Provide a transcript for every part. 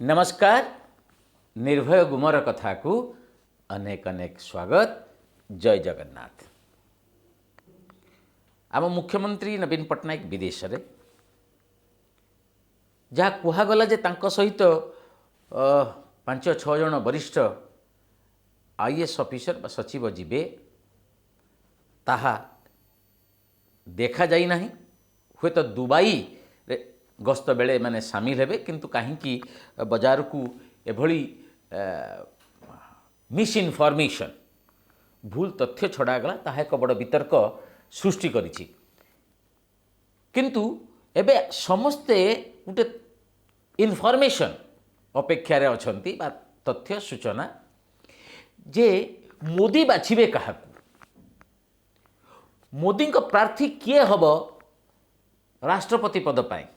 नमस्कार। निर्भय गुमर कथा को अनेक अनेक स्वागत। जय जगन्नाथ। आम मुख्यमंत्री नवीन पट्टनायक विदेश रे जहाँ कहगला जे तांको सहित 5-6 जन वरिष्ठ आईएएस ऑफिसर सचिव जीवे ताहा देखा जाई नहीं। हुए तो दुबई रे गस्त बेले माने सामिल हेबे, किंतु कहीं बजार को एभली मिस इनफॉरमेशन भूल तथ्य छड़ागला ताहा एक बड़ वितर्क सृष्टि करिछि। किंतु एबे समस्ते गोटे इनफॉरमेशन अपेक्षा रे अछंती बा तथ्य सूचना जे मोदी बाछिबे काहाकू, मोदी को प्रार्थी किए हब राष्ट्रपति पद पाए।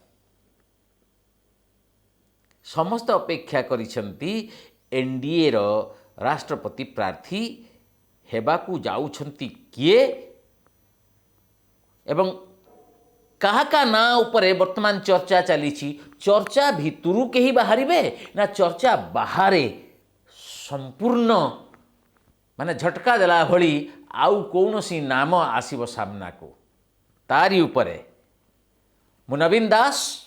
समस्त अपेक्षा करिसेंती एनडीए रो राष्ट्रपति प्रार्थी हेबाकू जाउछंती किए एवं कहा का ना उपरे वर्तमान चर्चा चली। चर्चा भितरु के ही बाहरिबे ना चर्चा बाहरे संपूर्ण माने झटका देला भली आउ कौनसी नाम आसीबो सामना को तारी उपरे मु नवीन दास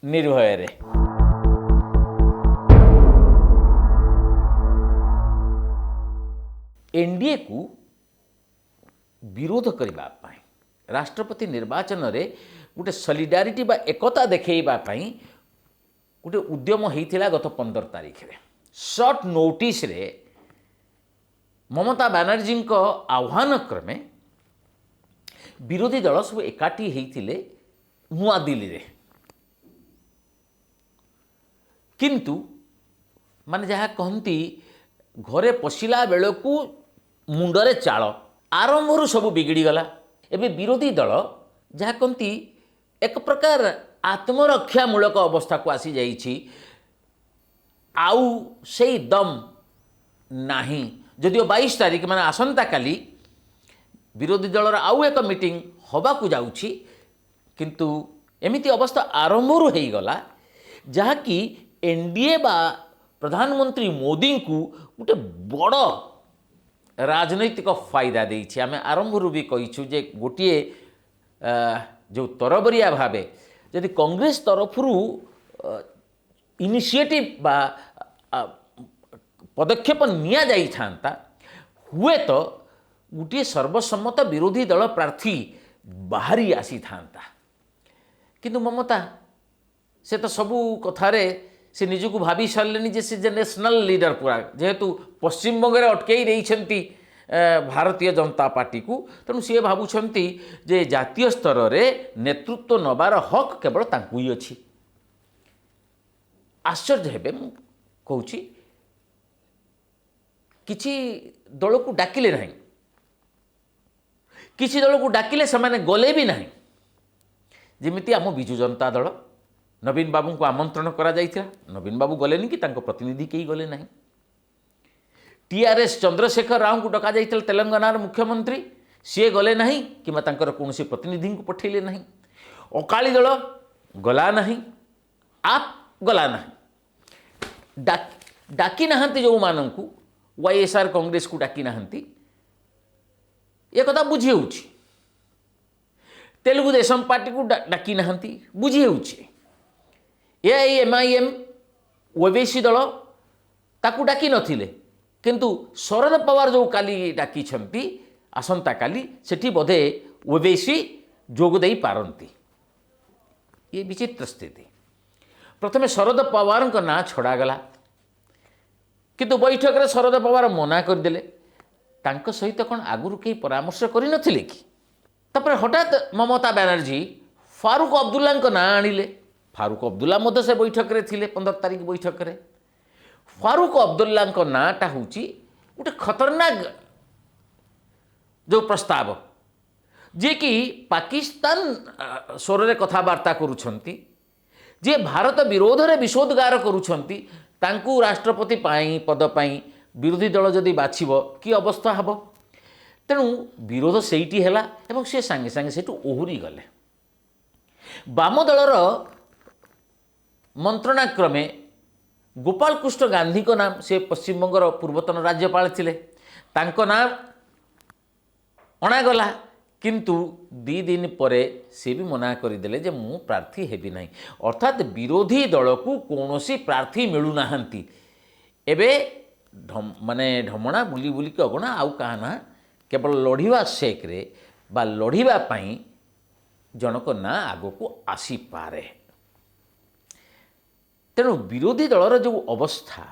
निर्भय रे। एनडीए को विरोध करबा पाई राष्ट्रपति निर्वाचन रे गोटे सॉलिडारिटी बा एकता देखैबा पाई गोटे उद्यम होइथिला गत 15 तारिख रे। शॉर्ट नोटिस रे ममता बनर्जी को आह्वान क्रमे विरोधी दल सब एकाठी होइथिले नुआ दिल्ली रे। किंतु माने जहाँ कहती घरे पशिला बेलू मुंडरे चाल आरंभरू सब बिगड़ी गला। एबे विरोधी दल जहाँ कहती एक प्रकार आत्मरक्षामूलक अवस्था को आसी जाइछि। आउ से दम नाही। जदिओ 22 तारिख माने आसंता काली विरोधी दलर आउ एक मीटिंग हवा को जाउछि, किंतु एमिति अवस्था आरंभरू हो गला जहाँ कि एनडीए बा प्रधानमंत्री मोदी को गोटे बड़ राजनैतिक फायदा देइछि। आमे आरंभरू भी कहिछु जे गोटे जो तरबरिया भावे यदि कांग्रेस तरफरू इनिशिएटिव बा पदक्षेप निया जाई थांता हुए तो गोटे सर्वसम्मत विरोधी दल प्रार्थी बाहरी आसी थांता। किंतु ममता से तो सबू कथारे से निजको भाभी सारे जे से नेशनल लीडर पूरा जेहेतु पश्चिम बंग अटकई रही भारतीय जनता पार्टी को, तेणु सी भावुंट जे जातीय स्तर में नेतृत्व नबार हक केवल तांकु ही अच्छी। आश्चर्य हेबे मु कहूची किछि दल को डाकिले नहीं, किछि दल को डाकिले से गले भी नहीं। जेमिति आम बिजु जनता दल नवीन बाबू को आमंत्रण करा जाइथिला, नवीन बाबू गलेनी कि तांको प्रतिनिधि कई गले नहीं। टीआरएस चंद्रशेखर राव को डका जाइथिला तेलंगानार मुख्यमंत्री, सी गले नहीं कि तांकर कौनसी प्रतिनिधि को पठेले नहीं। अकाली दल गला नहीं, आप गला नहीं। डाकी नहांती जो मानू वाईएसआर कांग्रेस को डाकी नहांती ये कथा बुझी होउछि। तेलुगु देशम पार्टी को डाकी नहांती बुझी होउछि। एआईएमआईएम ओबीसी दल ताकू डाकी नथिले, किंतु शरद पवार जो काली डाकी छंती आसंता काली सेठी बोधे ओबीसी जोग देई पारंती। ये विचित्र स्थिति। प्रथमे शरद पवार को ना छड़ा गला, किंतु बैठक रे शरद पवार मना करदेले। तांको सहित कौन आगुरु कई परामर्श करि नथिले कि? तापर हठात ममता बनर्जी फारूक अब्दुल्ला को ना आनिले। फारूक अब्दुल्ला मध्य से बैठक रे थिले 15 तारिख बैठक रे। फारूक अब्दुल्ला को नाटा होची गोटे खतरनाक जो प्रस्ताव जे कि पाकिस्तान स्वर रे कथबार्ता करुछंती, जे भारत विरोध रे विषोदगार करुछंती, तांकू राष्ट्रपति पाई पद पाई विरोधी दल जदि बाछिबो कि अवस्था हबो। तेणु विरोध सेठी हैला एवं से सांगे सांगे सेठू ओहुरी गले। वाम दलर मंत्रणाक्रमे गोपाल कृष्ण गांधी को नाम से पश्चिमबंगर पूर्वतन राज्यपाल थिले तांको नाम अणागला किंतु 2 दिन परे से भी मना करदेले जे मु प्रार्थी हेबी नहीं अर्थात विरोधी दल को कौनसी प्रार्थी मिलू नाहंती एबे माने ढमणा बुली बुली के अगणा आउ कहना केवल लढ़िवा सेक्रे बा लढ़िवा पाई जनक ना आगो को आसी पारे तेणु विरोधी दलर जो अवस्था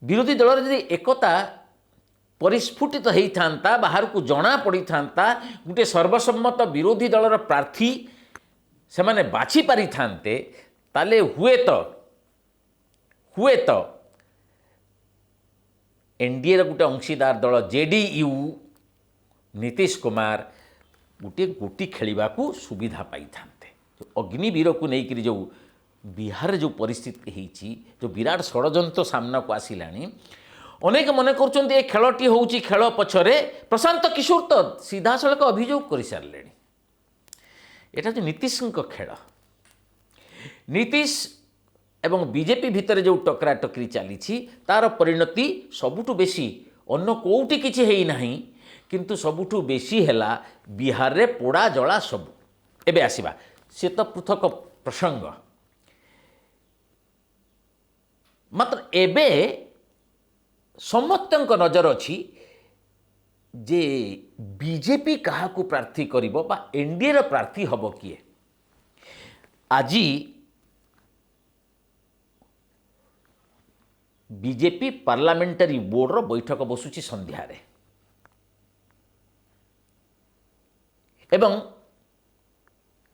विरोधी दलर यदि एकता परिस्फुटित होता बाहर को जना पड़ी था गोटे सर्वसम्मत विरोधी दलर प्रार्थी से माने बाछि पारि थांते ताले हुए तो एनडीए र गोटे अंशीदार दल जेडीयू नीतीश कुमार गोटे गोटी खेलिबा को सुविधा पाई थांते अग्निवीर को लेकर जो बिहार जो परिस्थिति होती जो विराट षड़यंत्र सामना को आसिलानी अनेक मन कर खेलटी हूँ खेल पछरे प्रशांत किशोर तो सीधा सड़क अभियोग कर सारे यहाँ जो नीतीश खेल नीतीश एवं बीजेपी भितर जो टकरा टकरी चली तार परिणति सबुठु बेसी अन्न कोउटी किछि हेई नाही किंतु सबुठु बेसी हैला बिहार रे पोड़ा जला सब एबे आसीबा से तो पृथक प्रसंग मात्र एबे समस्त नजर अच्छी जे बीजेपी क्या प्रार्थी करिबो बा एनडीए रो प्रार्थी हबो किए आज बीजेपी पार्लियामेंटारी बोर्ड रो बैठक बसुची संध्यारे एवं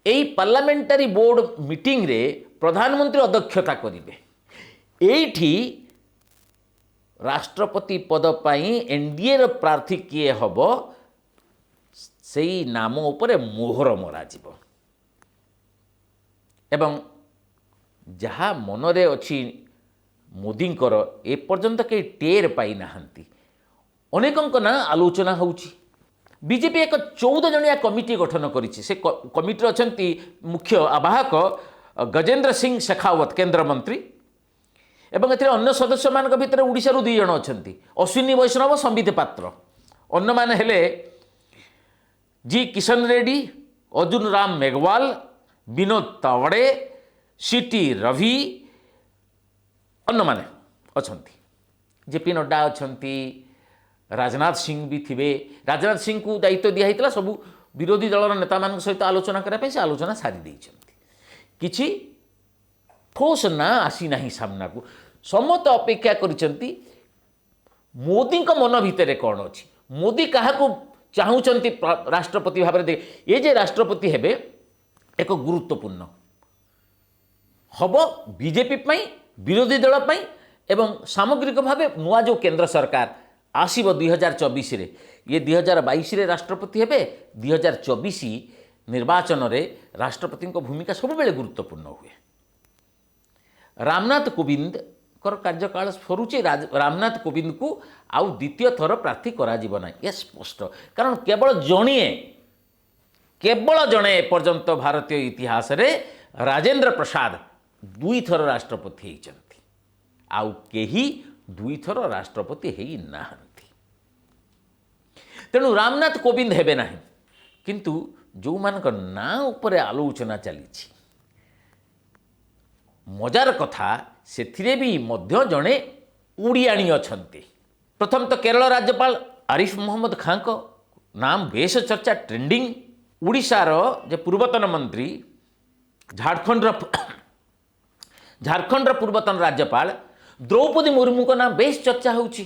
एई पार्लियामेंटारी बोर्ड मीटिंग रे प्रधानमंत्री अध्यक्षता करिवे एठी राष्ट्रपति पद पाई एनडीए रो प्रार्थी किए हबो सेई नाम उपरे मोहर मरा जीवो एवं जहा मनरे अछि मोदींकर ए पर्यंत के टेर पाई नाहंती अनेकंक ना आलोचना होउची बीजेपी एक 14 जणिया कमिटी गठन करिछि से कमिटी अछंती मुख्य आवाहक गजेंद्र सिंह शेखावत केंद्र मंत्री एवं एथिरे अन्य सदस्य मान भितर ओडिशा रु 2 जण अछंती अश्विनी वैष्णव संबित पात्र अन्य मान हेले जी किशन रेड्डी अर्जुन राम मेघवाल विनोद तावड़े सीटी रवि अन्य माने अछंती जेपी नड्डा अछंती राजनाथ सिंह भी थिबे राजनाथ सिंह को दायित्व दिया हितला सब विरोधी दलर नेता मान सहित आलोचना करने से आलोचना सारी देइछंती किछि ठोस ना आसी नहीं सामना को समस्त अपेक्षा करिसंती मोदी को मन भितर कौन अच्छी मोदी क्या चाहूँगी राष्ट्रपति भाव में ये जे राष्ट्रपति हेबे एक गुरुत्वपूर्ण हम बीजेपी पाई विरोधी दल पाई एवं सामग्रिक भाव नुआ जो केंद्र सरकार आसीबो 2024 रे ये 2022 रे राष्ट्रपति हेबे 2024 निर्वाचन रे राष्ट्रपति भूमिका सब बेले गुरुत्वपूर्ण हुए रामनाथ कोविंद कर कार्यकाल सरुचे रामनाथ कोविंद को आउ द्वितीय थर प्रार्थी करा जीव ना ये स्पष्ट कारण केवल जणे पर्यंत भारतीय इतिहास रे राजेंद्र प्रसाद 2 थर राष्ट्रपति होइचंती आउ केही 2 थर राष्ट्रपति हेई नाहंती तेणु रामनाथ कोविंद हेबे नाही किंतु जो मानक ना ऊपर आलोचना चली मजार कथा से भी मध्य जड़े उड़ियाणी अछंती प्रथम तो केरल राज्यपाल आरिफ मोहम्मद खां को नाम बेस चर्चा ट्रेंडिंग उड़ीसार जे पूर्वतन मंत्री झारखंड पूर्वतन राज्यपाल द्रौपदी मुर्मू को नाम बेस चर्चा होउची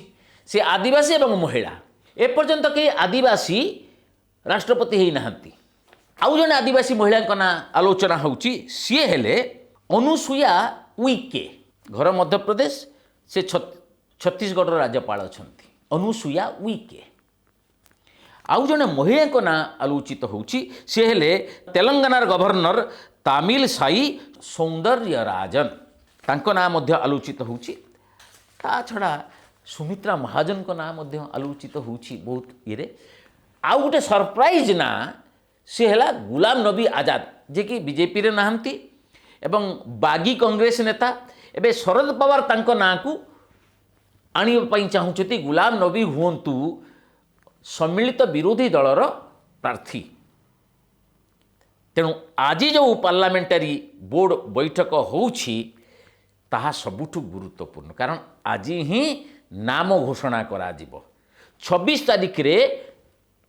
से आदिवासी एवं महिला एपर्यंत कई आदिवासी राष्ट्रपति ही नहांती आउ जने आदिवासी महिला का ना आलोचना होउची सी हेले अनुसुया उइके घर मध्य प्रदेश से छत्तीसगढ़ राज्यपाल अछंती अनुसुया उइके आउ जने महिला को ना आलोचित होउची से हेले तेलंगानार गवर्नर तामिल साई सौंदर्य राजन तांको ना मध्य आलोचित होउची ता छड़ा सुमित्रा महाजन को ना मध्य आलोचित होउची बहुत ये आउ गोटे सरप्राइज ना से हेला गुलाम नबी आजाद जे कि बीजेपी रे नाहंती एवं बागी कांग्रेस नेता एबे शरद पवार तांको नाँ को आनिबा पई चाहुचती गुलाम नबी हुअन्तु सम्मिलित विरोधी दलर प्रार्थी। तेणु आज जो पार्लियामेंटारी बोर्ड बैठक होउछि ताहा सबुठु गुरुत्वपूर्ण, कारण आज ही नाम घोषणा करा जिवो। 26 तारिख रे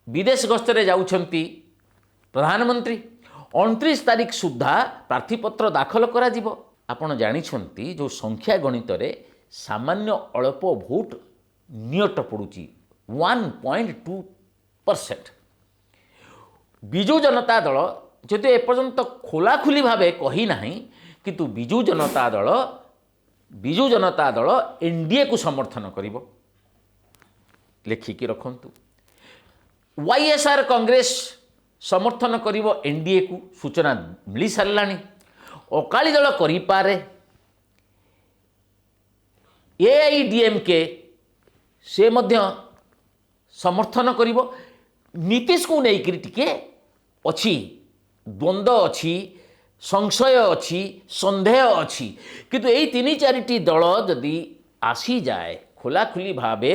विदेश गस्तरे जाउछंती प्रधानमंत्री, 29 तारिख सुधा प्रार्थीपत्र दाखल करा जिवो। आपण जानिछंती जो संख्या गणित रे सामान्य अल्प भोट नियट पड़ुची 1.2%। विजु जनता दल जदि एपर्यंत खोलाखोली भावे कही नहीं, किंतु विजु जनता दल एनडीए को समर्थन करिवो, लेखिकी रखंतु। वाईएसआर कांग्रेस समर्थन करिवो एनडीए को, सूचना मिली सारलानी। अकाली दल करि पारे, एआईडीएमके से मध्य समर्थन करिवो। नीतीश को लेकर टिके अच्छी द्वंद्व अच्छी, संशय अच्छी, संदेह अच्छी, किंतु यही 3-4टी दल जदि आसी जाए खोलाखोली भावे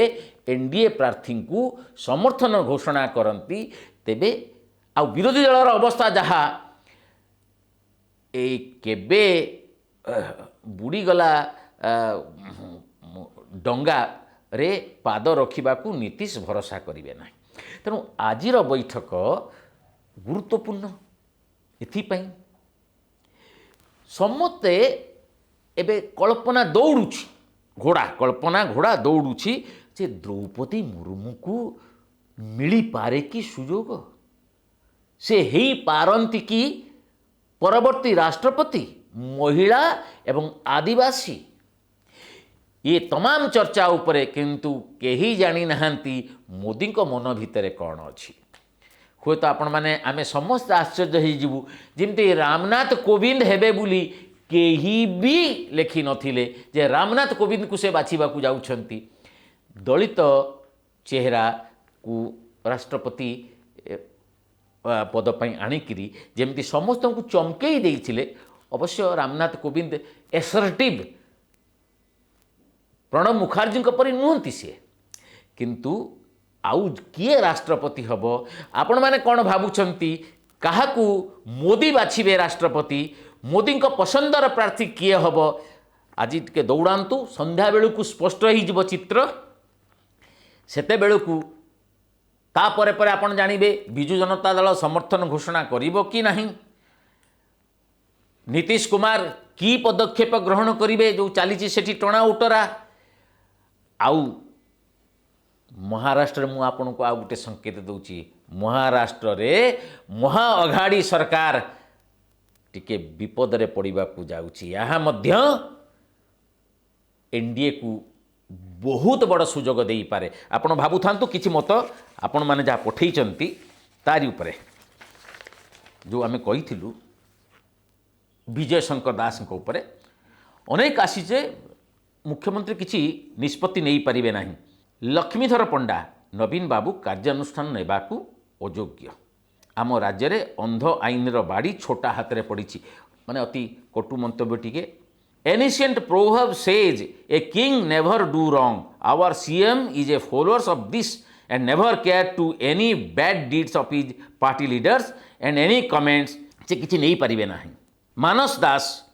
एनडीए प्रार्थी को समर्थन घोषणा करती, तेबे आ विरोधी दलर अवस्था जहाँ केबे बुड़ीगला डंगा रे पाद रखिबाकू नीतीश भरोसा करिवे ना। तेणु आजिर बैठक गुरुत्वपूर्ण एथिपाई समस्ते एबे कल्पना दौड़ुछि कल्पना घोड़ा दौड़ुछि जे द्रौपदी मुर्मू को मिली पारे कि सुजोग, से ही पारंती कि परवर्ती राष्ट्रपति महिला एवं आदिवासी। ये तमाम चर्चा उपरे किंतु केही जानी नहांती मोदी को मन भितरे कौन अच्छी। हुए तो आपण माने आमे समस्त आश्चर्य हो जीवु, जिमती रामनाथ कोविंद हेबे बुली केही भी लेखि नथिले जे रामनाथ कोविंद को से बाछिबा को जाउछंती। दलित चेहरा को राष्ट्रपति पद पई आनिकिरी जेमती समस्त को चमकेई देइथिले। अवश्य रामनाथ कोविंद एसर्टिव प्रणब मुखर्जी परी नुहंती सी, किंतु आउ किए राष्ट्रपति हम आपण मैंने कौन भावुंट काहाकू मोदी बाछिबे राष्ट्रपति, मोदी पसंदर प्रार्थी किए हम आज टे दौड़ातु। संध्या बेलू को स्पष्ट हो चित्र, सेते बेलू तापर पर आपण जानिबे विजु जनता दल समर्थन घोषणा करिवो कि नहीं, नीतीश कुमार की पदक्षेप ग्रहण करिवे जो चली सेठी टणा उटरा। आउ महाराष्ट्र मु आपन को आ गोटे संकेत दूची, महाराष्ट्र रे महा अघाड़ी सरकार टिके विपद रे पड़िबा को जाउची। यहाँ मध्य एनडीए को बहुत बड़ सुजोग देई पारे। आपण भाबु थांतु किछि मत आपण माने जा पठेइचंती तारी उपरे जो आमे कहिथिलु विजय शंकर दास को उपरे अनेक आसी जे मुख्यमंत्री किछि निष्पत्ति नहीं पारिबे नाही। लक्ष्मीधर पंडा नवीन बाबू कार्यानुष्ठान नेबाकू अयोग्य। आम राज्य रे अंध आईन बाड़ी छोटा हाथ रे पड़ी, माने अति कटु मंतव्य टिके। Ancient proverb says a king never do wrong, our CM is a followers of this and never care to any bad deeds of his party leaders and any comments, से किछि नहीं पारिबे नाही। मानस दास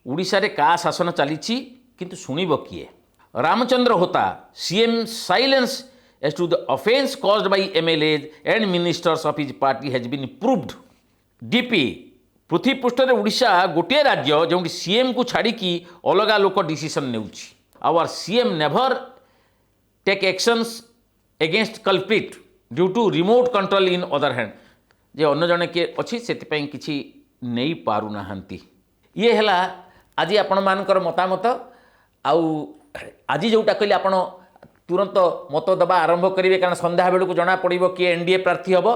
उड़ीसा रे का शासन चली किंतु सुनिब किए। Ramachandra Hota CM silence as to the offence caused by MLAs and ministers of his party has been proved. DP पृथ्वी पृष्ठ रे उड़ीसा गोटे राज्य जो सीएम को छाड़ी की अलग लोक डिसीजन नेउछि। Our CM never take actions against culprit due to remote control in other hand, जे अन्य जने के अछि सेति किछि नहीं पारु नाहंती। ये हैला आज आपण मानकर मतामत। आउ आज जोटा कहले आपण तुरंत मत दबा आरंभ करेंगे, कारण संध्या बेलू को जना पड़ो किए एनडीए प्रार्थी हम,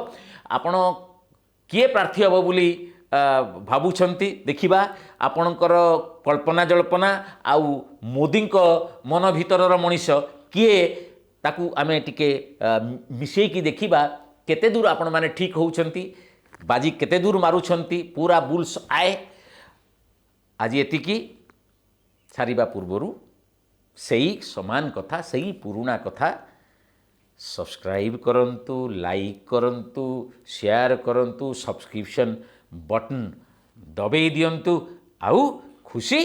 आपण किए प्रार्थी हम बोली भावुंट देखा। आपणकर कल्पना जल्पना आउ मोदी मन भीतर मनीष किए ताकू आमे टिके मिसेकी देखा केते दूर आपण माने ठीक होउछंती, बाजी केते दूर मारुछंती, पूरा बुल्स आए। आज एतिकी ଛାଡ଼ିବା ପୂର୍ବରୁ ସେଇ ସମାନ କଥା, ସେଇ ପୁରୁଣା କଥା ସବସ୍କ୍ରାଇବ୍ କରନ୍ତୁ, ଲାଇକ୍ କରନ୍ତୁ, ସେୟାର କରନ୍ତୁ, ସବସ୍କ୍ରିପସନ୍ ବଟନ୍ ଦବେଇ ଦିଅନ୍ତୁ, ଆଉ ଖୁସି